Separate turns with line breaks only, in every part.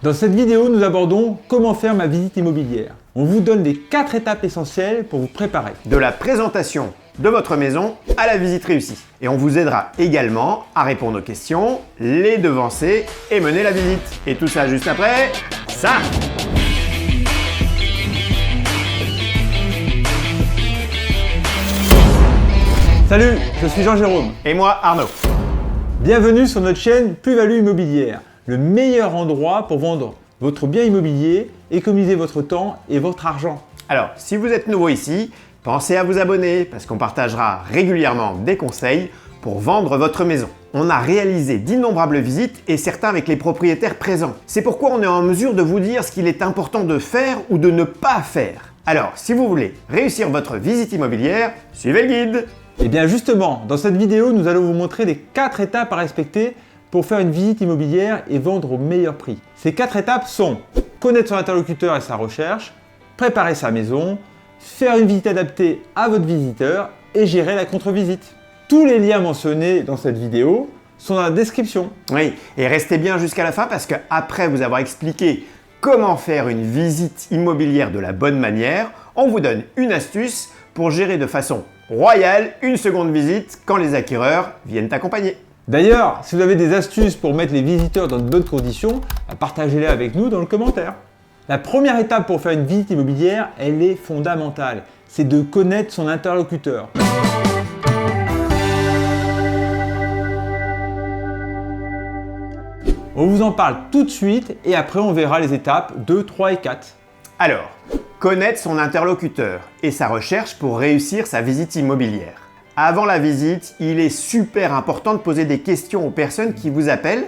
Dans cette vidéo, nous abordons comment faire ma visite immobilière. On vous donne les 4 étapes essentielles pour vous préparer.
De la présentation de votre maison à la visite réussie. Et on vous aidera également à répondre aux questions, les devancer et mener la visite. Et tout ça juste après ça.
Salut, je suis Jean-Jérôme.
Et moi, Arnaud.
Bienvenue sur notre chaîne Plus-Value Immobilière, le meilleur endroit pour vendre votre bien immobilier, économiser votre temps et votre argent.
Alors, si vous êtes nouveau ici, pensez à vous abonner parce qu'on partagera régulièrement des conseils pour vendre votre maison. On a réalisé d'innombrables visites et certains avec les propriétaires présents. C'est pourquoi on est en mesure de vous dire ce qu'il est important de faire ou de ne pas faire. Alors, si vous voulez réussir votre visite immobilière, suivez le guide.
Et bien justement, dans cette vidéo, nous allons vous montrer les 4 étapes à respecter pour faire une visite immobilière et vendre au meilleur prix. Ces 4 étapes sont connaître son interlocuteur et sa recherche, préparer sa maison, faire une visite adaptée à votre visiteur et gérer la contre-visite. Tous les liens mentionnés dans cette vidéo sont dans la description.
Oui, et restez bien jusqu'à la fin parce qu'après vous avoir expliqué comment faire une visite immobilière de la bonne manière, on vous donne une astuce pour gérer de façon royale une seconde visite quand les acquéreurs viennent t'accompagner.
D'ailleurs, si vous avez des astuces pour mettre les visiteurs dans de bonnes conditions, partagez-les avec nous dans le commentaire. La première étape pour faire une visite immobilière, elle est fondamentale. C'est de connaître son interlocuteur. On vous en parle tout de suite et après on verra les étapes 2, 3 et 4.
Alors, connaître son interlocuteur et sa recherche pour réussir sa visite immobilière. Avant la visite, il est super important de poser des questions aux personnes qui vous appellent,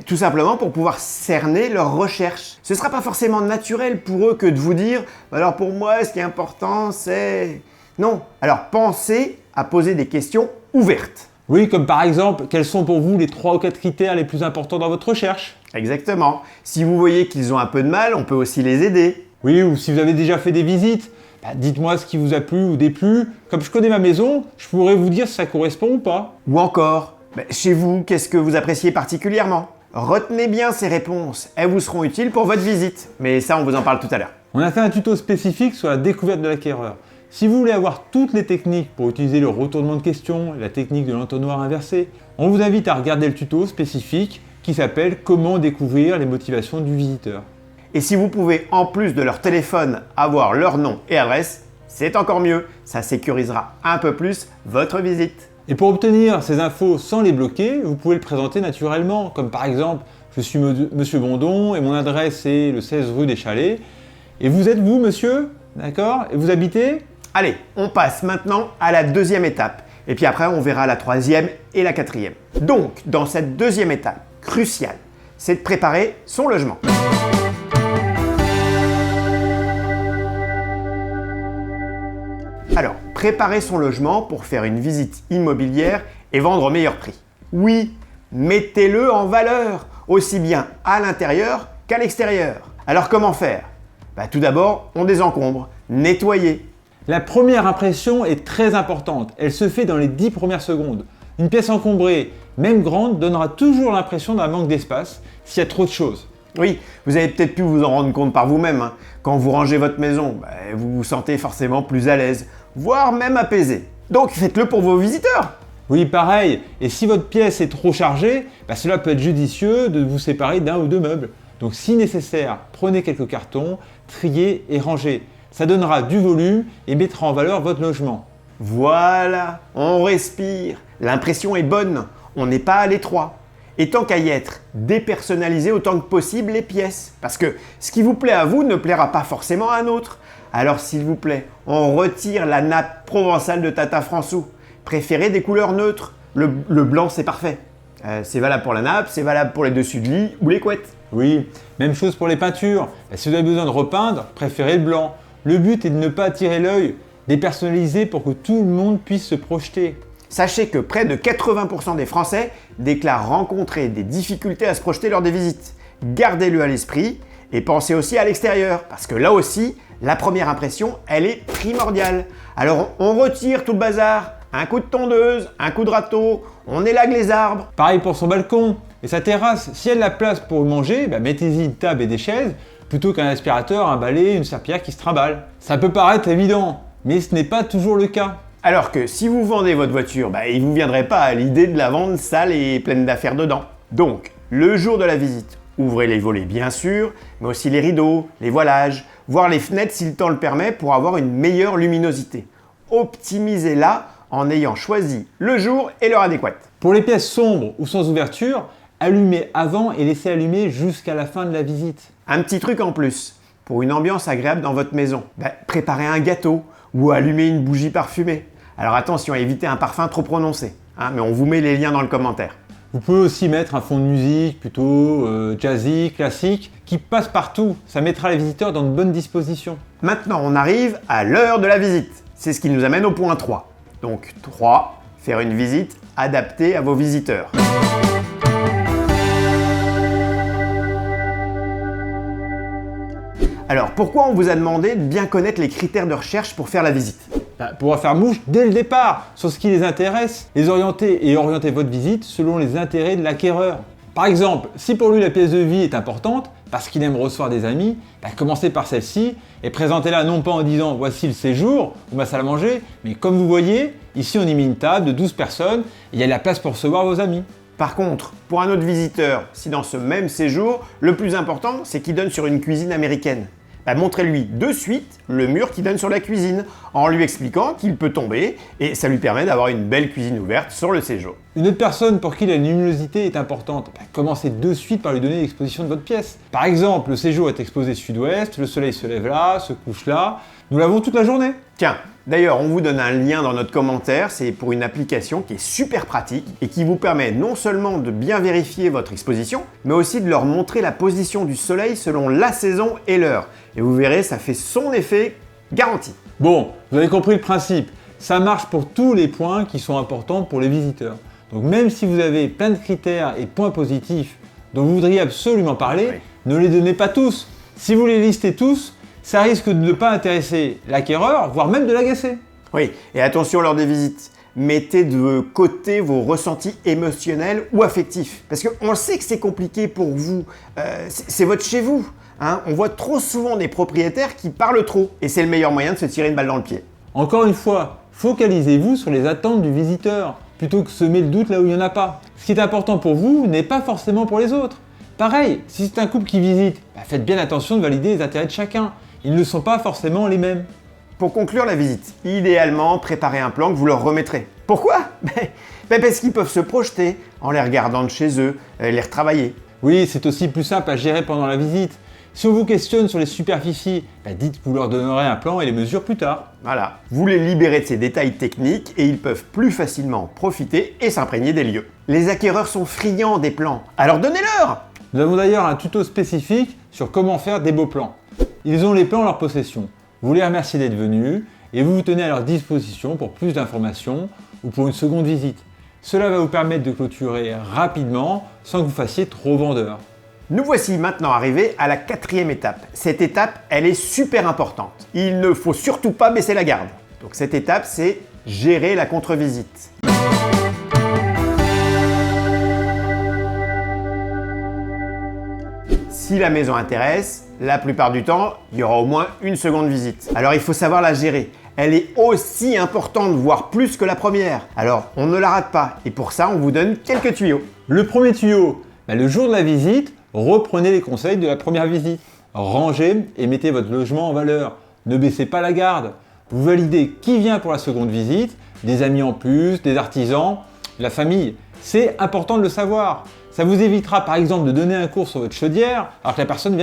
tout simplement pour pouvoir cerner leurs recherches. Ce ne sera pas forcément naturel pour eux que de vous dire « alors pour moi, ce qui est important, c'est… » Non, alors pensez à poser des questions ouvertes.
Oui, comme par exemple, quels sont pour vous les 3 ou 4 critères les plus importants dans votre recherche?
Exactement. Si vous voyez qu'ils ont un peu de mal, on peut aussi les aider.
Oui, ou si vous avez déjà fait des visites, dites-moi ce qui vous a plu ou déplu. Comme je connais ma maison, je pourrais vous dire si ça correspond ou pas.
Ou encore, chez vous, qu'est-ce que vous appréciez particulièrement? Retenez bien ces réponses, elles vous seront utiles pour votre visite. Mais ça, on vous en parle tout à l'heure.
On a fait un tuto spécifique sur la découverte de l'acquéreur. Si vous voulez avoir toutes les techniques pour utiliser le retournement de questions et la technique de l'entonnoir inversé, on vous invite à regarder le tuto spécifique qui s'appelle « Comment découvrir les motivations du visiteur ».
Et si vous pouvez, en plus de leur téléphone, avoir leur nom et adresse, c'est encore mieux. Ça sécurisera un peu plus votre visite.
Et pour obtenir ces infos sans les bloquer, vous pouvez le présenter naturellement. Comme par exemple, je suis Monsieur Bondon et mon adresse est le 16 rue des Chalets. Et vous êtes vous, monsieur? D'accord? Et vous habitez?
Allez, on passe maintenant à la deuxième étape. Et puis après, on verra la troisième et la quatrième. Donc, dans cette deuxième étape cruciale, c'est de préparer son logement. Alors, préparer son logement pour faire une visite immobilière et vendre au meilleur prix. Oui, mettez-le en valeur, aussi bien à l'intérieur qu'à l'extérieur. Alors comment faire? Tout d'abord, on désencombre, nettoyer.
La première impression est très importante, elle se fait dans les 10 premières secondes. Une pièce encombrée, même grande, donnera toujours l'impression d'un manque d'espace s'il y a trop de choses.
Oui, vous avez peut-être pu vous en rendre compte par vous-même. Quand vous rangez votre maison, vous vous sentez forcément plus à l'aise, voire même apaisé. Donc faites-le pour vos visiteurs.
Oui, pareil. Et si votre pièce est trop chargée, cela peut être judicieux de vous séparer d'un ou deux meubles. Donc si nécessaire, prenez quelques cartons, triez et rangez. Ça donnera du volume et mettra en valeur votre logement.
Voilà, on respire. L'impression est bonne, on n'est pas à l'étroit. Et tant qu'à y être, dépersonnalisez autant que possible les pièces. Parce que ce qui vous plaît à vous ne plaira pas forcément à un autre. Alors s'il vous plaît, on retire la nappe provençale de Tata Françou. Préférez des couleurs neutres. Le blanc, c'est parfait. C'est valable pour la nappe, c'est valable pour les dessus de lit ou les couettes.
Oui, même chose pour les peintures. Si vous avez besoin de repeindre, préférez le blanc. Le but est de ne pas attirer l'œil, dépersonnaliser pour que tout le monde puisse se projeter.
Sachez que près de 80% des Français déclarent rencontrer des difficultés à se projeter lors des visites. Gardez-le à l'esprit et pensez aussi à l'extérieur parce que là aussi, la première impression, elle est primordiale. Alors on retire tout le bazar, un coup de tondeuse, un coup de râteau, on élague les arbres.
Pareil pour son balcon. Et sa terrasse, si elle a la place pour manger, mettez-y une table et des chaises, plutôt qu'un aspirateur, un balai, une serpillière qui se trimballe. Ça peut paraître évident, mais ce n'est pas toujours le cas.
Alors que si vous vendez votre voiture, il ne vous viendrait pas à l'idée de la vendre sale et pleine d'affaires dedans. Donc, le jour de la visite, ouvrez les volets bien sûr, mais aussi les rideaux, les voilages, voire les fenêtres si le temps le permet pour avoir une meilleure luminosité. Optimisez-la en ayant choisi le jour et l'heure adéquate.
Pour les pièces sombres ou sans ouverture, allumez avant et laissez allumer jusqu'à la fin de la visite.
Un petit truc en plus, pour une ambiance agréable dans votre maison, préparez un gâteau ou allumez une bougie parfumée. Alors attention, évitez un parfum trop prononcé, mais on vous met les liens dans le commentaire.
Vous pouvez aussi mettre un fond de musique plutôt jazzy, classique, qui passe partout. Ça mettra les visiteurs dans de bonnes dispositions.
Maintenant, on arrive à l'heure de la visite. C'est ce qui nous amène au point 3. Donc 3, faire une visite adaptée à vos visiteurs. Alors, pourquoi on vous a demandé de bien connaître les critères de recherche pour faire la visite?
Pour faire mouche dès le départ sur ce qui les intéresse, les orienter et orienter votre visite selon les intérêts de l'acquéreur. Par exemple, si pour lui la pièce de vie est importante, parce qu'il aime recevoir des amis, commencez par celle-ci et présentez-la non pas en disant voici le séjour ou ma salle à manger, mais comme vous voyez, ici on y met une table de 12 personnes et il y a de la place pour recevoir vos amis.
Par contre, pour un autre visiteur, si dans ce même séjour, le plus important c'est qu'il donne sur une cuisine américaine, montrez-lui de suite le mur qui donne sur la cuisine, en lui expliquant qu'il peut tomber et ça lui permet d'avoir une belle cuisine ouverte sur le séjour.
Une autre personne pour qui la luminosité est importante, commencez de suite par lui donner l'exposition de votre pièce. Par exemple, le séjour est exposé sud-ouest, le soleil se lève là, se couche là, nous l'avons toute la journée.
Tiens, d'ailleurs, on vous donne un lien dans notre commentaire, c'est pour une application qui est super pratique et qui vous permet non seulement de bien vérifier votre exposition, mais aussi de leur montrer la position du soleil selon la saison et l'heure. Et vous verrez, ça fait son effet garanti.
Bon, vous avez compris le principe. Ça marche pour tous les points qui sont importants pour les visiteurs. Donc même si vous avez plein de critères et points positifs dont vous voudriez absolument parler, ne les donnez pas tous. Si vous les listez tous, ça risque de ne pas intéresser l'acquéreur, voire même de l'agacer.
Oui, et attention lors des visites, mettez de côté vos ressentis émotionnels ou affectifs. Parce qu'on sait que c'est compliqué pour vous, c'est votre chez vous. On voit trop souvent des propriétaires qui parlent trop, et c'est le meilleur moyen de se tirer une balle dans le pied.
Encore une fois, focalisez-vous sur les attentes du visiteur, plutôt que semer le doute là où il n'y en a pas. Ce qui est important pour vous n'est pas forcément pour les autres. Pareil, si c'est un couple qui visite, faites bien attention de valider les intérêts de chacun. Ils ne sont pas forcément les mêmes.
Pour conclure la visite, idéalement, préparez un plan que vous leur remettrez. Pourquoi? Parce qu'ils peuvent se projeter en les regardant de chez eux, les retravailler.
Oui, c'est aussi plus simple à gérer pendant la visite. Si on vous questionne sur les superficies, dites que vous leur donnerez un plan et les mesures plus tard.
Voilà, vous les libérez de ces détails techniques et ils peuvent plus facilement profiter et s'imprégner des lieux. Les acquéreurs sont friands des plans, alors donnez-leur!
Nous avons d'ailleurs un tuto spécifique sur comment faire des beaux plans. Ils ont les plans en leur possession. Vous les remerciez d'être venus et vous vous tenez à leur disposition pour plus d'informations ou pour une seconde visite. Cela va vous permettre de clôturer rapidement sans que vous fassiez trop vendeur.
Nous voici maintenant arrivés à la 4e étape. Cette étape, elle est super importante. Il ne faut surtout pas baisser la garde. Donc cette étape, c'est gérer la contre-visite. Si la maison intéresse, la plupart du temps, il y aura au moins une seconde visite. Alors il faut savoir la gérer. Elle est aussi importante, voire plus que la première. Alors on ne la rate pas et pour ça, on vous donne quelques tuyaux.
Le premier tuyau, le jour de la visite, reprenez les conseils de la première visite. Rangez et mettez votre logement en valeur. Ne baissez pas la garde. Vous validez qui vient pour la seconde visite, des amis en plus, des artisans, la famille. C'est important de le savoir. Ça vous évitera par exemple de donner un cours sur votre chaudière alors que la personne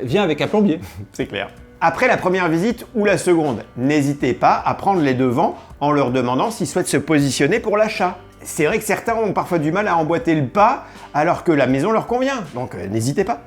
vient avec un plombier.
C'est clair. Après la première visite ou la seconde, n'hésitez pas à prendre les devants en leur demandant s'ils souhaitent se positionner pour l'achat. C'est vrai que certains ont parfois du mal à emboîter le pas alors que la maison leur convient, donc n'hésitez pas.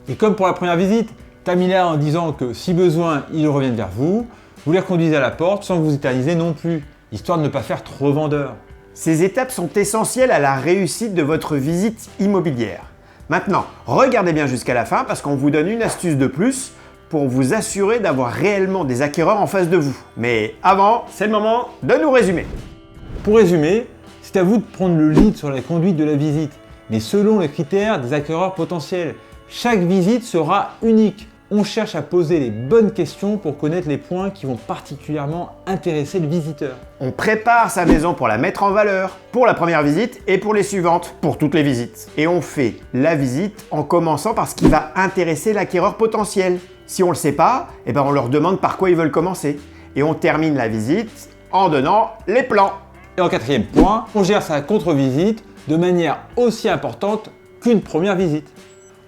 Et comme pour la première visite, terminez en disant que si besoin, ils reviennent vers vous, vous les reconduisez à la porte sans vous éterniser non plus, histoire de ne pas faire trop vendeur.
Ces étapes sont essentielles à la réussite de votre visite immobilière. Maintenant, regardez bien jusqu'à la fin parce qu'on vous donne une astuce de plus pour vous assurer d'avoir réellement des acquéreurs en face de vous. Mais avant, c'est le moment de nous résumer.
Pour résumer, c'est à vous de prendre le lead sur la conduite de la visite. mais selon les critères des acquéreurs potentiels. Chaque visite sera unique. On cherche à poser les bonnes questions pour connaître les points qui vont particulièrement intéresser le visiteur.
On prépare sa maison pour la mettre en valeur, pour la première visite et pour les suivantes, pour toutes les visites. Et on fait la visite en commençant par ce qui va intéresser l'acquéreur potentiel. Si on ne le sait pas, on leur demande par quoi ils veulent commencer. Et on termine la visite en donnant les plans.
Et en quatrième point, on gère sa contre-visite de manière aussi importante qu'une première visite.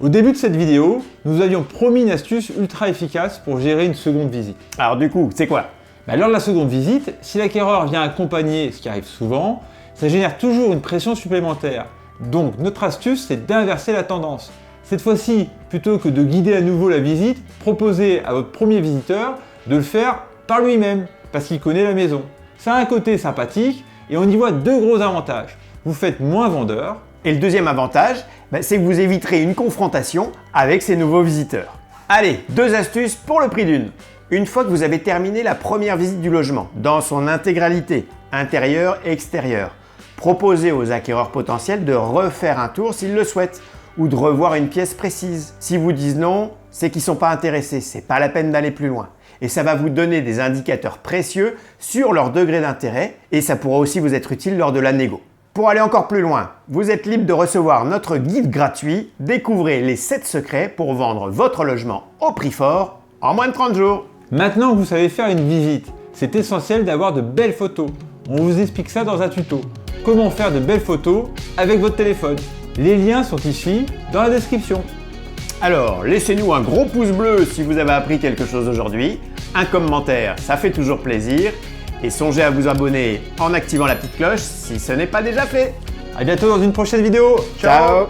Au début de cette vidéo, nous avions promis une astuce ultra efficace pour gérer une seconde visite.
Alors du coup, c'est quoi?
Lors de la seconde visite, si l'acquéreur vient accompagner, ce qui arrive souvent, ça génère toujours une pression supplémentaire. Donc notre astuce, c'est d'inverser la tendance. Cette fois-ci, plutôt que de guider à nouveau la visite, proposez à votre premier visiteur de le faire par lui-même, parce qu'il connaît la maison. Ça a un côté sympathique et on y voit deux gros avantages. Vous faites moins vendeur.
Et le deuxième avantage, c'est que vous éviterez une confrontation avec ces nouveaux visiteurs. Allez, 2 astuces pour le prix d'une. Une fois que vous avez terminé la première visite du logement, dans son intégralité, intérieur et extérieur, proposez aux acquéreurs potentiels de refaire un tour s'ils le souhaitent, ou de revoir une pièce précise. S'ils vous disent non, c'est qu'ils ne sont pas intéressés, c'est pas la peine d'aller plus loin. Et ça va vous donner des indicateurs précieux sur leur degré d'intérêt et ça pourra aussi vous être utile lors de la négo. Pour aller encore plus loin, vous êtes libre de recevoir notre guide gratuit. Découvrez les 7 secrets pour vendre votre logement au prix fort en moins de 30 jours.
Maintenant que vous savez faire une visite, c'est essentiel d'avoir de belles photos. On vous explique ça dans un tuto. Comment faire de belles photos avec votre téléphone. Les liens sont ici dans la description.
Alors, laissez-nous un gros pouce bleu si vous avez appris quelque chose aujourd'hui. Un commentaire, ça fait toujours plaisir. Et songez à vous abonner en activant la petite cloche si ce n'est pas déjà fait.
À bientôt dans une prochaine vidéo.
Ciao.